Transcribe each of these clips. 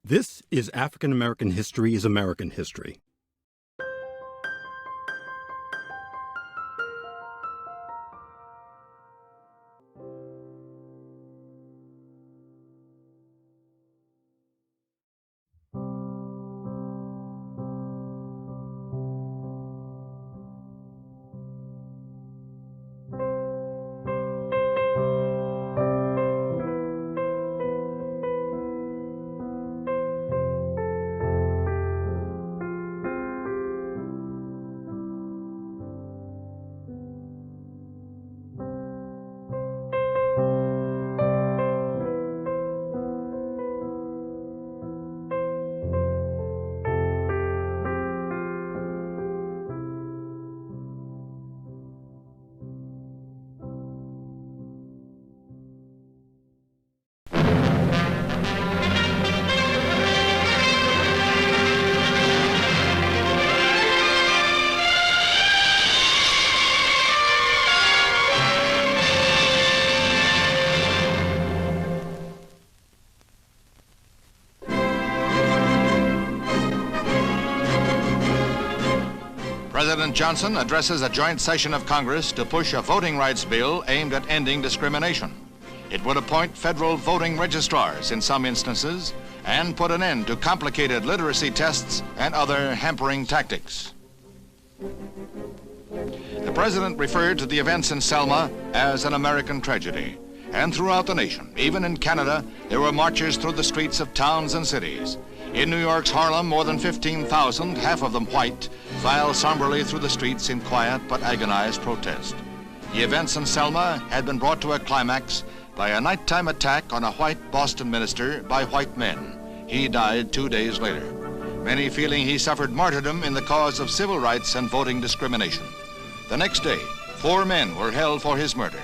This is African American History is American History. President Johnson addresses a joint session of Congress to push a voting rights bill aimed at ending discrimination. It would appoint federal voting registrars in some instances and put an end to complicated literacy tests and other hampering tactics. The president referred to the events in Selma as an American tragedy. And throughout the nation, even in Canada, there were marches through the streets of towns and cities. In New York's Harlem, more than 15,000, half of them white, filed somberly through the streets in quiet but agonized protest. The events in Selma had been brought to a climax by a nighttime attack on a white Boston minister by white men. He died 2 days later, many feeling he suffered martyrdom in the cause of civil rights and voting discrimination. The next day, 4 men were held for his murder.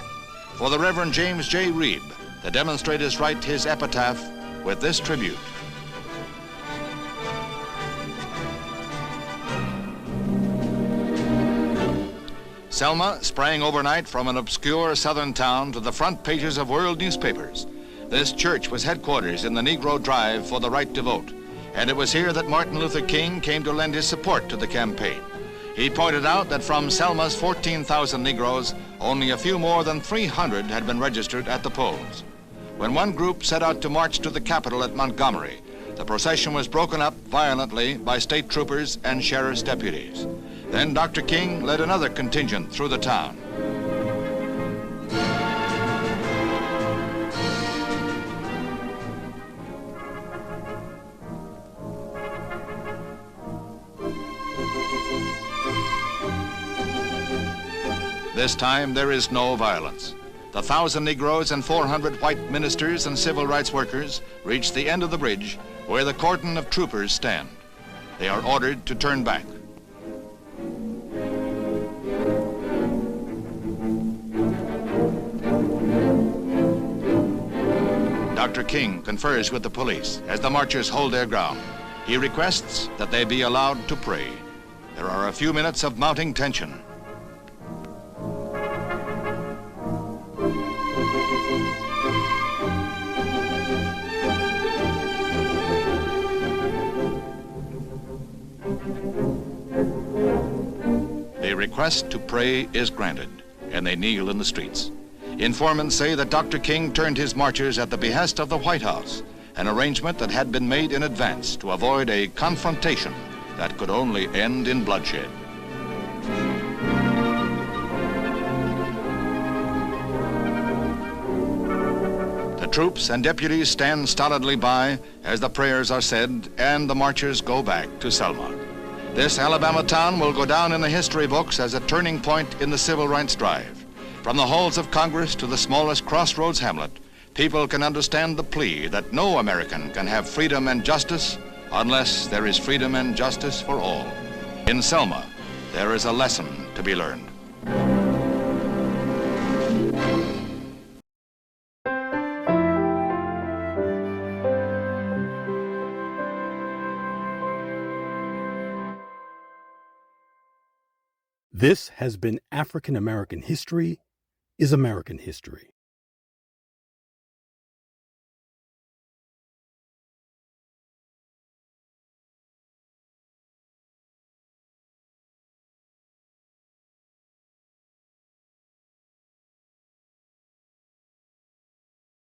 For the Reverend James J. Reeb, the demonstrators write his epitaph with this tribute. Selma sprang overnight from an obscure southern town to the front pages of world newspapers. This church was headquarters in the Negro drive for the right to vote, and it was here that Martin Luther King came to lend his support to the campaign. He pointed out that from Selma's 14,000 Negroes, only a few more than 300 had been registered at the polls. When one group set out to march to the Capitol at Montgomery, the procession was broken up violently by state troopers and sheriff's deputies. Then Dr. King led another contingent through the town. This time there is no violence. The 1,000 Negroes and 400 white ministers and civil rights workers reach the end of the bridge where the cordon of troopers stand. They are ordered to turn back. Dr. King confers with the police as the marchers hold their ground. He requests that they be allowed to pray. There are a few minutes of mounting tension. The request to pray is granted, and they kneel in the streets. Informants say that Dr. King turned his marchers at the behest of the White House, an arrangement that had been made in advance to avoid a confrontation that could only end in bloodshed. The troops and deputies stand stolidly by as the prayers are said and the marchers go back to Selma. This Alabama town will go down in the history books as a turning point in the civil rights drive. From the halls of Congress to the smallest crossroads hamlet, people can understand the plea that no American can have freedom and justice unless there is freedom and justice for all. In Selma, there is a lesson to be learned. This has been African American History is American History.